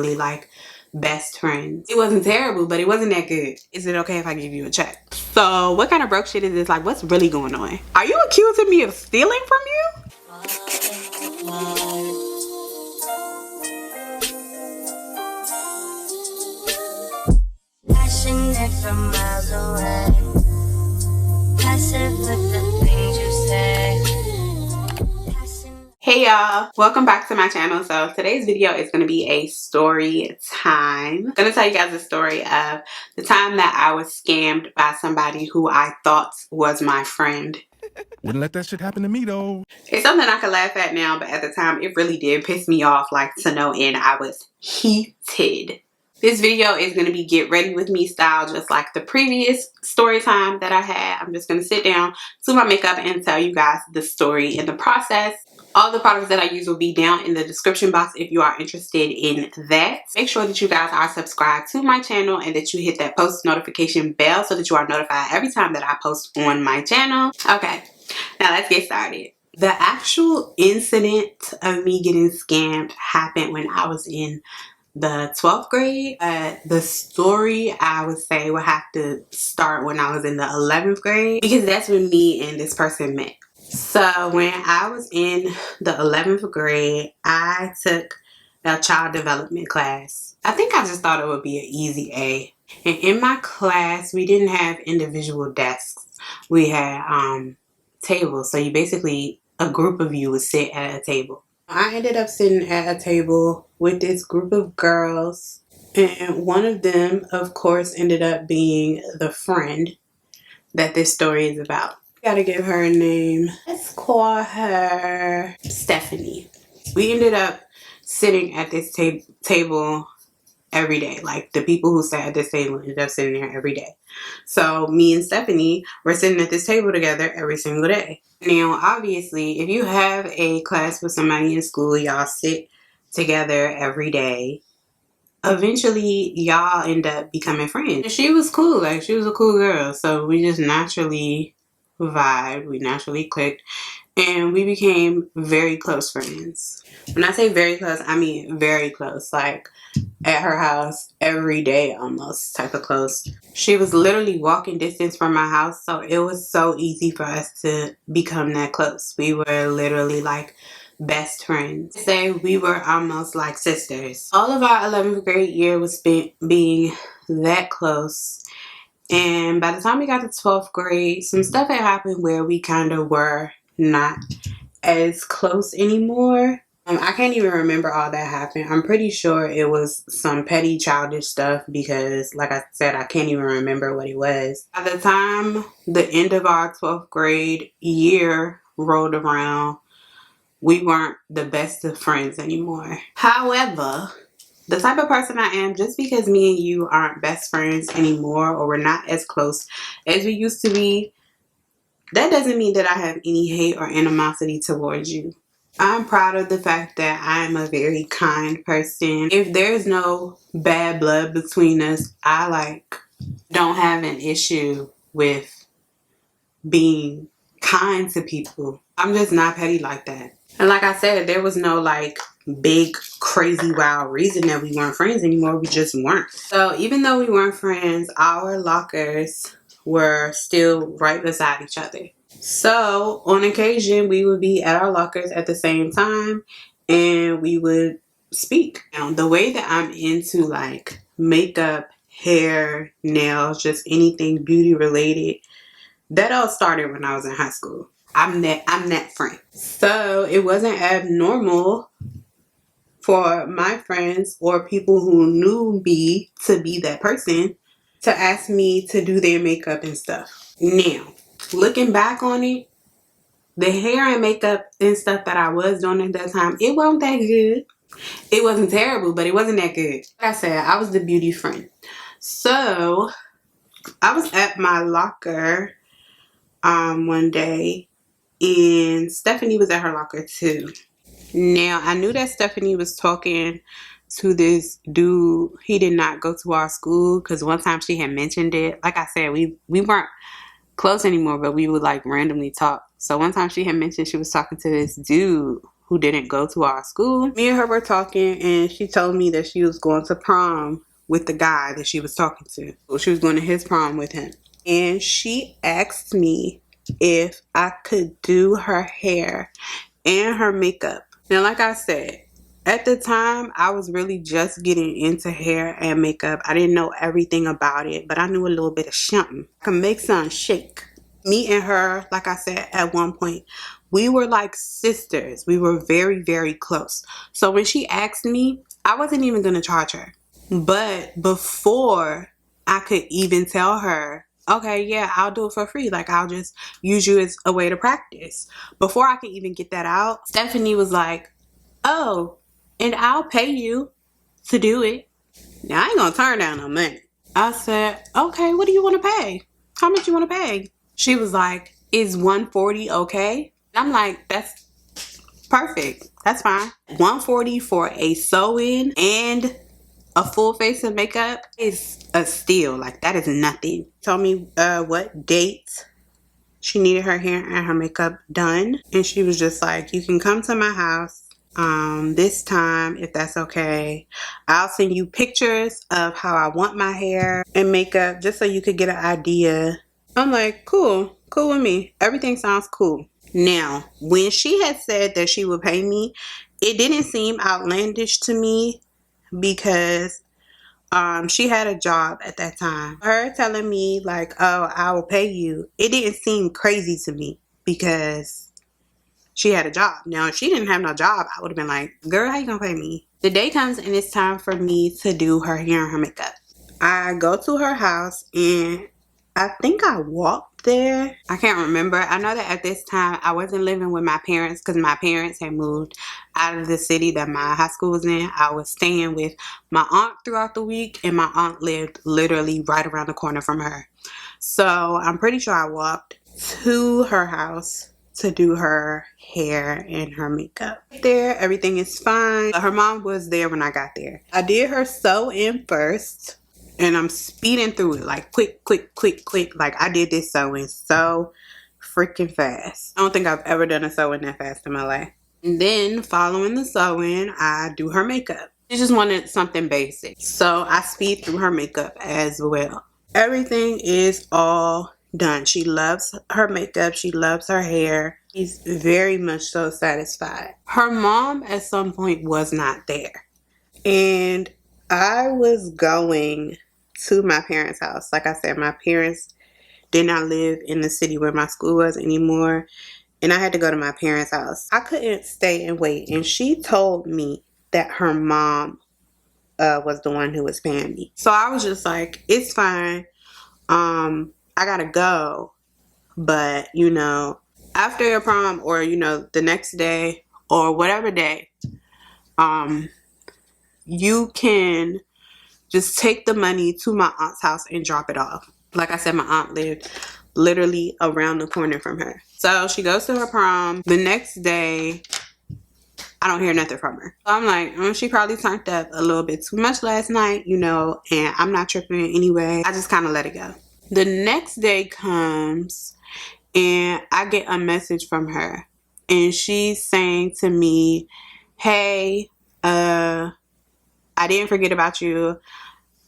literally like best friends. It wasn't terrible, but it wasn't that good. Is it okay if I give you a check? So what kind of broke shit is this? Like, what's really going on? Are you accusing me of stealing from you? From miles away, passive with the things you say. Hey y'all, welcome back to my channel. So today's video is going to be a story time. I'm going to tell you guys the story of the time that I was scammed by somebody who I thought was my friend. Wouldn't let that shit happen to me though. It's something I can laugh at now, but at the time it really did piss me off like to no end. I was heated. This video is going to be get ready with me style, just like the previous story time that I had. I'm just going to sit down, do my makeup, and tell you guys the story in the process. All the products that I use will be down in the description box if you are interested in that. Make sure that you guys are subscribed to my channel and that you hit that post notification bell so that you are notified every time that I post on my channel. Okay, now let's get started. The actual incident of me getting scammed happened when I was in the 12th grade. The story I would say would have to start when I was in the 11th grade because that's when me and this person met. So when I was in the 11th grade, I took a child development class. I think I just thought it would be an easy A. And in my class, we didn't have individual desks. We had tables. So you basically, a group of you would sit at a table. I ended up sitting at a table with this group of girls, and one of them, of course, ended up being the friend that this story is about. Gotta give her a name. Let's call her Stephanie. We ended up sitting at this table every day. Like, the people who sat at this table ended up sitting there every day. So me and Stephanie were sitting at this table together every single day. Now, obviously, if you have a class with somebody in school, y'all sit together every day. Eventually, y'all end up becoming friends. And she was cool. Like, she was a cool girl. So we just naturally vibed. We naturally clicked. And we became very close friends. When I say very close, I mean very close. Like, at her house every day almost type of close. She was literally walking distance from my house, so it was so easy for us to become that close. We were literally like best friends. Say we were almost like sisters. All of our 11th grade year was spent being that close. And by the time we got to 12th grade, some stuff had happened where we kind of were not as close anymore. I can't even remember all that happened. I'm pretty sure it was some petty childish stuff because, like I said, I can't even remember what it was. By the time the end of our 12th grade year rolled around, we weren't the best of friends anymore. However, the type of person I am, just because me and you aren't best friends anymore or we're not as close as we used to be, that doesn't mean that I have any hate or animosity towards you. I'm proud of the fact that I'm a very kind person. If there's no bad blood between us, I don't have an issue with being kind to people. I'm just not petty like that. And like I said, there was no big crazy wild reason that we weren't friends anymore. We just weren't. So even though we weren't friends, our lockers were still right beside each other. So on occasion we would be at our lockers at the same time and we would speak. Now, the way that I'm into makeup, hair, nails, just anything beauty related, that all started when I was in high school. I'm that friend. So it wasn't abnormal for my friends or people who knew me to be that person to ask me to do their makeup and stuff. Now, looking back on it, the hair and makeup and stuff that I was doing at that time, it wasn't that good. It wasn't terrible, but it wasn't that good. Like I said, I was the beauty friend. So I was at my locker one day and Stephanie was at her locker too. Now, I knew that Stephanie was talking to this dude. He did not go to our school because one time she had mentioned it. Like I said, we weren't close anymore, but we would randomly talk. So one time she had mentioned she was talking to this dude who didn't go to our school. Me and her were talking, and she told me that she was going to prom with the guy that she was talking to. So she was going to his prom with him. And she asked me if I could do her hair and her makeup. Now, like I said, at the time, I was really just getting into hair and makeup. I didn't know everything about it, but I knew a little bit of something. I can make something shake. Me and her, like I said, at one point, we were like sisters. We were very, very close. So when she asked me, I wasn't even going to charge her. But before I could even tell her, okay, yeah, I'll do it for free. Like, I'll just use you as a way to practice. Before I could even get that out, Stephanie was like, oh, and I'll pay you to do it. Now, I ain't gonna turn down no money. I said, okay, what do you want to pay? How much you want to pay? She was like, is $140 okay? I'm like, that's perfect. That's fine. $140 for a sew-in and a full face of makeup is a steal. Like, that is nothing. Told me what date she needed her hair and her makeup done. And she was just like, you can come to my house this time if that's okay. I'll send you pictures of how I want my hair and makeup just so you could get an idea. I'm like, cool with me. Everything sounds cool. Now, when she had said that she would pay me, it didn't seem outlandish to me because she had a job at that time. Her telling me like, oh, I will pay you, it didn't seem crazy to me because she had a job. Now, if she didn't have no job, I would have been like, girl, how you gonna pay me? The day comes and it's time for me to do her hair and her makeup. I go to her house and I think I walked there. I can't remember. I know that at this time I wasn't living with my parents because my parents had moved out of the city that my high school was in. I was staying with my aunt throughout the week, and my aunt lived literally right around the corner from her. So I'm pretty sure I walked to her house to do her hair and her makeup. There, everything is fine. Her mom was there when I got there. I did her sew-in first, and I'm speeding through it like quick. Like, I did this sew-in so freaking fast. I don't think I've ever done a sew-in that fast in my life. And then following the sew-in, I do her makeup. She just wanted something basic, so I speed through her makeup as well. Everything is all done. She loves her makeup. She loves her hair. She's very much so satisfied. Her mom at some point was not there, and I was going to my parents' house. Like I said, my parents did not live in the city where my school was anymore, and I had to go to my parents' house. I couldn't stay and wait, and she told me that her mom was the one who was paying me. So I was just like, it's fine. I gotta go, but you know, after your prom, or you know, the next day or whatever day, you can just take the money to my aunt's house and drop it off. Like I said, my aunt lived literally around the corner from her. So she goes to her prom. The next day, I don't hear nothing from her. So I'm like, she probably turned up a little bit too much last night, you know, and I'm not tripping anyway. I just kind of let it go. The next day comes and I get a message from her, and she's saying to me, hey, I didn't forget about you.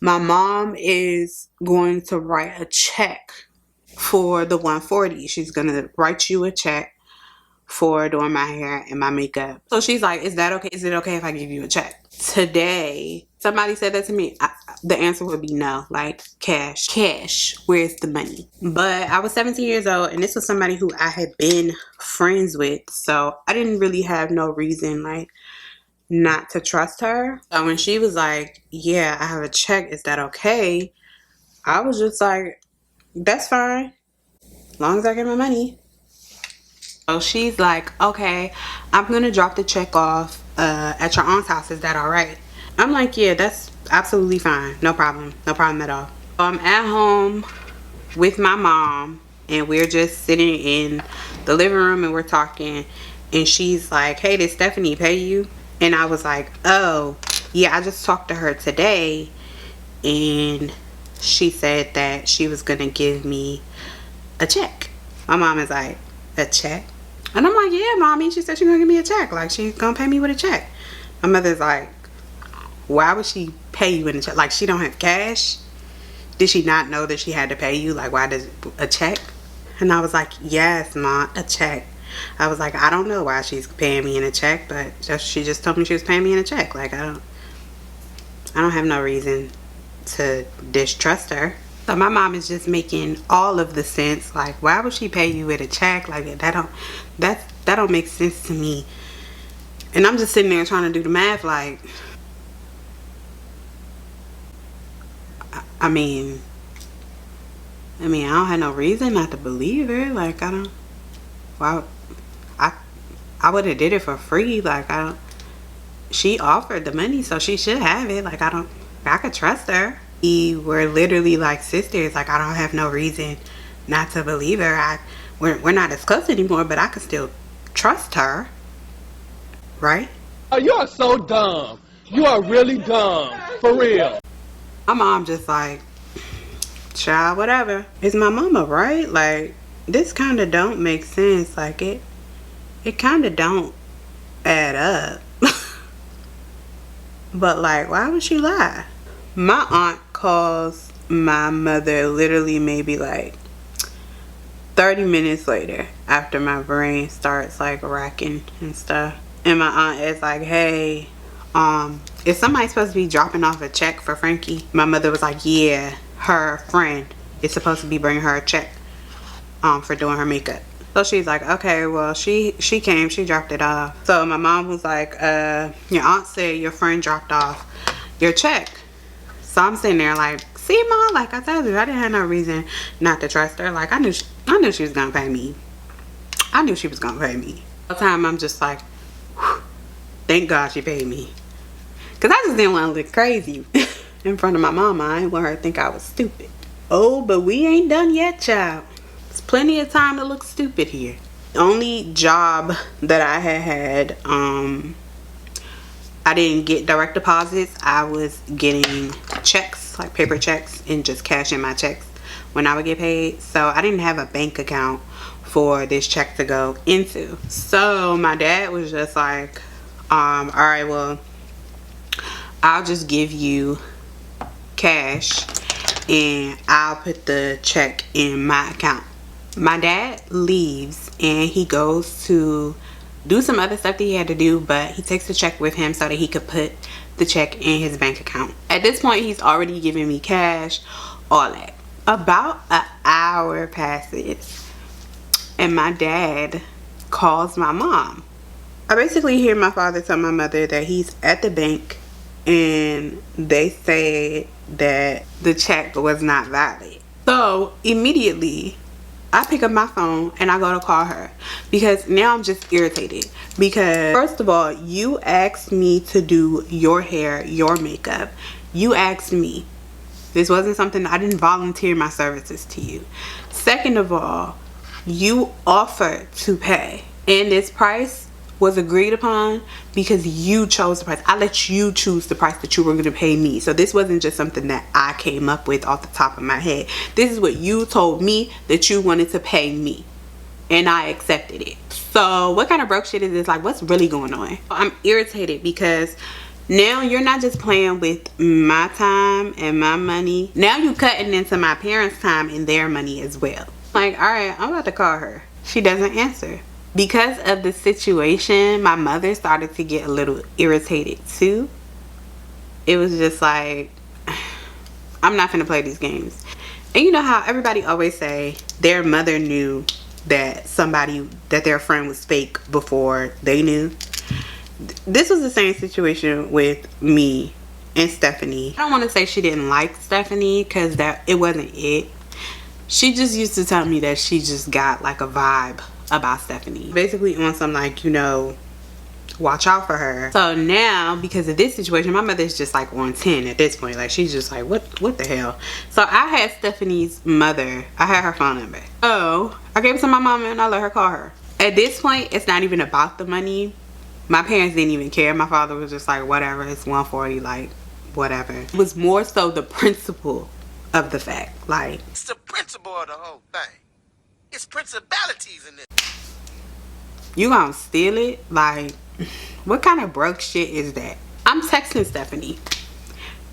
My mom is going to write a check for the $140. She's going to write you a check for doing my hair and my makeup. So she's like, is that okay? Is it okay if I give you a check? Today, somebody said that to me. The answer would be no. Like, cash, where's the money? But I was 17 years old, and this was somebody who I had been friends with, so I didn't really have no reason like not to trust her. So when she was like, yeah, I have a check, is that okay? I was just like, that's fine, as long as I get my money. So she's like, okay, I'm gonna drop the check off at your aunt's house, is that all right? I'm like, yeah, that's absolutely fine, no problem at all. So I'm at home with my mom, and we're just sitting in the living room and we're talking, and she's like, hey, did Stephanie pay you? And I was like, oh yeah, I just talked to her today, and she said that she was gonna give me a check. My mom is like, a check? And I'm like, yeah, mommy. She said she's gonna give me a check. Like, she's gonna pay me with a check. My mother's like, why would she pay you in a check? Like, she don't have cash? Did she not know that she had to pay you? Like, why does a check? And I was like, yes, Mom, a check. I was like, I don't know why she's paying me in a check, but she just told me she was paying me in a check. Like, I don't have no reason to distrust her. So my mom is just making all of the sense. Like, why would she pay you with a check? Like, that don't make sense to me. And I'm just sitting there trying to do the math. Like, I mean, I don't have no reason not to believe her. Like, I don't. Well, I would have did it for free. Like, she offered the money, so she should have it. Like, I could trust her. We were literally like sisters. Like, I don't have no reason not to believe her. We're not as close anymore, but I could still trust her, right? Oh, you are so dumb. You are really dumb, for real. My mom just like, child, whatever. It's my mama, right? Like, this kind of don't make sense. Like, it kind of don't add up. But like, why would she lie? My aunt calls my mother literally maybe like 30 minutes later, after my brain starts like racking and stuff. And my aunt is like, hey, is somebody supposed to be dropping off a check for Frankie? My mother was like, yeah, her friend is supposed to be bringing her a check for doing her makeup. So she's like, okay, well, she came, she dropped it off. So my mom was like, your aunt said your friend dropped off your check. So I'm sitting there like, see, Mom, like I told you, I didn't have no reason not to trust her. Like, I knew she was gonna pay me. I knew she was gonna pay me. All the time I'm just like, whew, thank God she paid me. Cause I just didn't want to look crazy in front of my mama. I didn't want her to think I was stupid. Oh, but we ain't done yet, child. There's plenty of time to look stupid here. The only job that I had, I didn't get direct deposits. I was getting checks, like paper checks, and just cashing my checks when I would get paid. So I didn't have a bank account for this check to go into. So my dad was just like, all right, well, I'll just give you cash and I'll put the check in my account. My dad leaves and he goes to do some other stuff that he had to do, but he takes the check with him so that he could put the check in his bank account. At this point, he's already giving me cash, all that. About an hour passes and my dad calls my mom. I basically hear my father tell my mother that he's at the bank and they said that the check was not valid. So immediately I pick up my phone and I go to call her because now I'm just irritated. Because first of all, you asked me to do your hair, your makeup. You asked me. This wasn't something, I didn't volunteer my services to you. Second of all, you offered to pay and this price was agreed upon because you chose the price. I let you choose the price that you were going to pay me. So this wasn't just something that I came up with off the top of my head. This is what you told me that you wanted to pay me and I accepted it. So what kind of broke shit is this? Like, what's really going on? I'm irritated because now you're not just playing with my time and my money. Now you're cutting into my parents' time and their money as well. Like, all right, I'm about to call her. She doesn't answer. Because of the situation, my mother started to get a little irritated too. It was just like, I'm not gonna play these games. And you know how everybody always say their mother knew that their friend was fake before they knew? This was the same situation with me and Stephanie. I don't want to say she didn't like Stephanie because it wasn't it. She just used to tell me that she just got like a vibe about Stephanie. Basically on some like, you know, watch out for her. So now because of this situation, my mother's just like on 10 at this point. Like, she's just like, what the hell? So I had Stephanie's mother, I had her phone number. Oh, I gave it to my mama and I let her call her. At this point, it's not even about the money. My parents didn't even care. My father was just like, whatever, it's 140, like whatever. It was more so the principle of the fact. Like, it's the principle of the whole thing. It's principalities in this. You gonna steal it? Like, what kind of broke shit is that? I'm texting Stephanie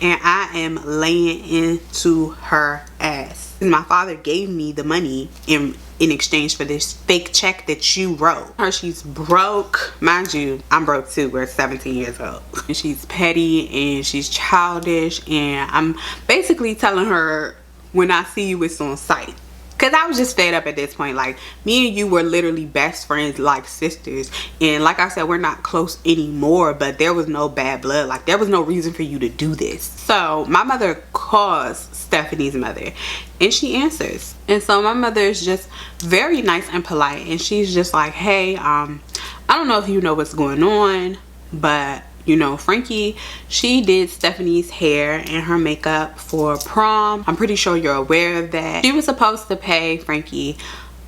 and I am laying into her ass. My father gave me the money in exchange for this fake check that you wrote. Her, she's broke. Mind you, I'm broke too. We're 17 years old. And she's petty and she's childish, and I'm basically telling her, when I see you, it's on sight. Cause I was just fed up at this point. Like, me and you were literally best friends, like sisters. And like I said, we're not close anymore, but there was no bad blood. Like, there was no reason for you to do this. So my mother calls Stephanie's mother and she answers. And so my mother is just very nice and polite. And she's just like, hey, I don't know if you know what's going on, but you know, Frankie, she did Stephanie's hair and her makeup for prom. I'm pretty sure you're aware of that. She was supposed to pay Frankie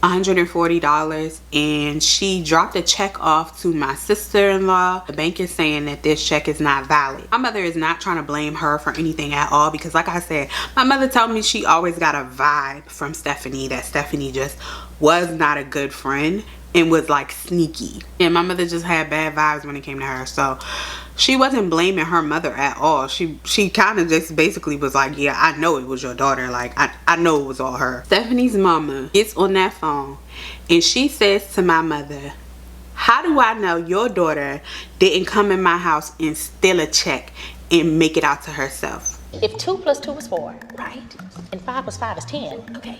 $140 and she dropped a check off to my sister-in-law. The bank is saying that this check is not valid. My mother is not trying to blame her for anything at all, because like I said, my mother told me she always got a vibe from Stephanie, that Stephanie just was not a good friend and was like sneaky. And my mother just had bad vibes when it came to her. So she wasn't blaming her mother at all. She kind of just basically was like, yeah, I know it was your daughter. Like, I know it was all her. Stephanie's mama gets on that phone and she says to my mother, how do I know your daughter didn't come in my house and steal a check and make it out to herself? If 2 plus 2 is 4, right? And 5 plus 5 is 10, okay.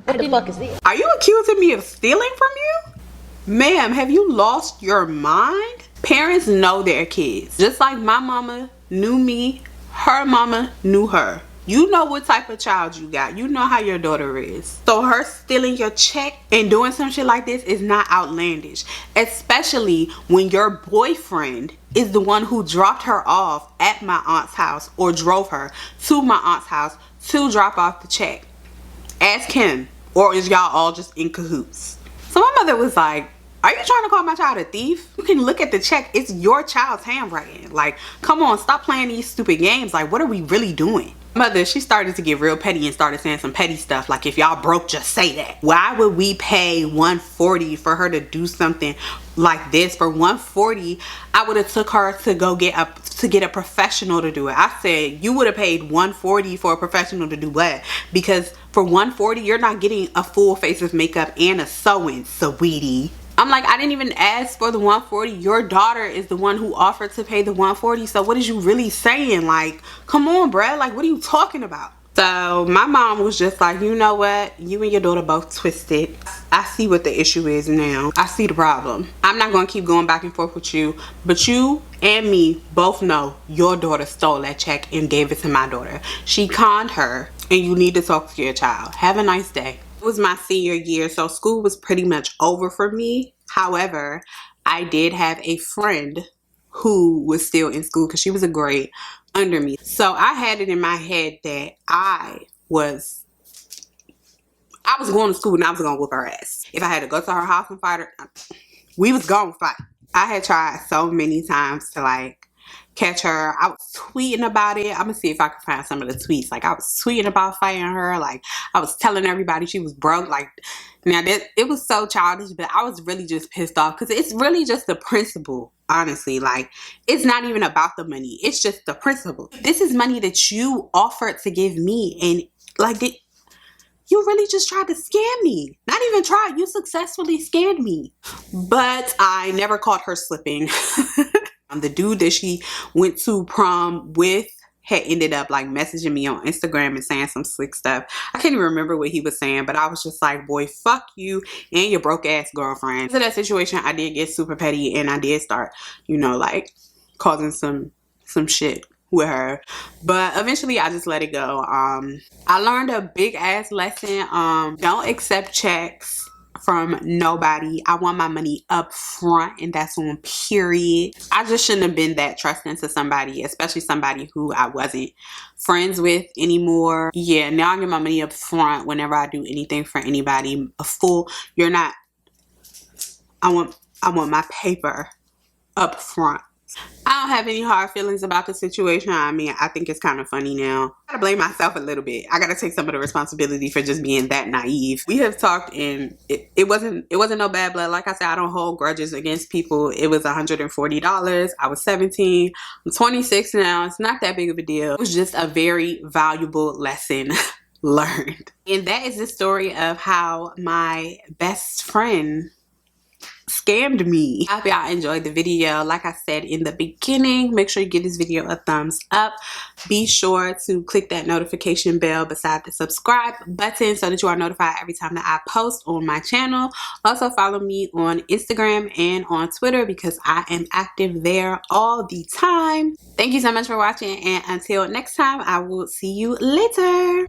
What the fuck is this? Are you accusing me of stealing from you? Ma'am, have you lost your mind? Parents know their kids. Just like my mama knew me, her mama knew her. You know what type of child you got. You know how your daughter is. So her stealing your check and doing some shit like this is not outlandish. Especially when your boyfriend is the one who dropped her off at my aunt's house, or drove her to my aunt's house to drop off the check. Ask him. Or is y'all all just in cahoots? So my mother was like, are you trying to call my child a thief? You can look at the check. It's your child's handwriting. Like, come on, stop playing these stupid games. Like, what are we really doing? Mother, she started to get real petty and started saying some petty stuff. Like, if y'all broke, just say that. Why would we pay $140 for her to do something like this? For $140, I would have took her to go get a professional to do it. I said, you would have paid $140 for a professional to do what? Because for $140, you're not getting a full face of makeup and a sewing, sweetie. I'm like, I didn't even ask for the $140. Your daughter is the one who offered to pay the $140. So what is you really saying? Like, come on, bruh. Like, what are you talking about? So my mom was just like, you know what? You and your daughter both twisted. I see what the issue is now. I see the problem. I'm not going to keep going back and forth with you. But you and me both know your daughter stole that check and gave it to my daughter. She conned her, and you need to talk to your child. Have a nice day. It was my senior year, so school was pretty much over for me. However, I did have a friend who was still in school because she was a grade under me. So I had it in my head that I was going to school and I was going to whoop her ass. If I had to go to her house and fight her, we was going to fight. I had tried so many times to like catch her. I was tweeting about it. I'm gonna see if I can find some of the tweets. Like, I was tweeting about fighting her. Like, I was telling everybody she was broke. Like, now that it was so childish, but I was really just pissed off because it's really just the principle. Honestly, like, it's not even about the money. It's just the principle. This is money that you offered to give me, and like, you really just tried to scam me. Not even tried. You successfully scammed me. But I never caught her slipping. The dude that she went to prom with had ended up like messaging me on Instagram and saying some slick stuff. I can't even remember what he was saying, but I was just like, boy, fuck you and your broke ass girlfriend. In that situation, I did get super petty and I did start, you know, like causing some shit with her. But eventually I just let it go. I learned a big ass lesson. Don't accept checks from nobody. I want my money up front, and that's on period. I just shouldn't have been that trusting to somebody, especially somebody who I wasn't friends with anymore. Yeah, now I get my money up front whenever I do anything for anybody. A full, you're not, I want my paper up front. I don't have any hard feelings about the situation. I mean, I think it's kind of funny now. I gotta blame myself a little bit. I gotta take some of the responsibility for just being that naive. We have talked, and it wasn't no bad blood. Like I said, I don't hold grudges against people. It was $140. I was 17. I'm 26 now. It's not that big of a deal. It was just a very valuable lesson learned. And that is the story of how my best friend scammed me. I hope y'all enjoyed the video. Like I said in the beginning, make sure you give this video a thumbs up. Be sure to click that notification bell beside the subscribe button so that you are notified every time that I post on my channel. Also follow me on Instagram and on Twitter because I am active there all the time. Thank you so much for watching, and until next time, I will see you later.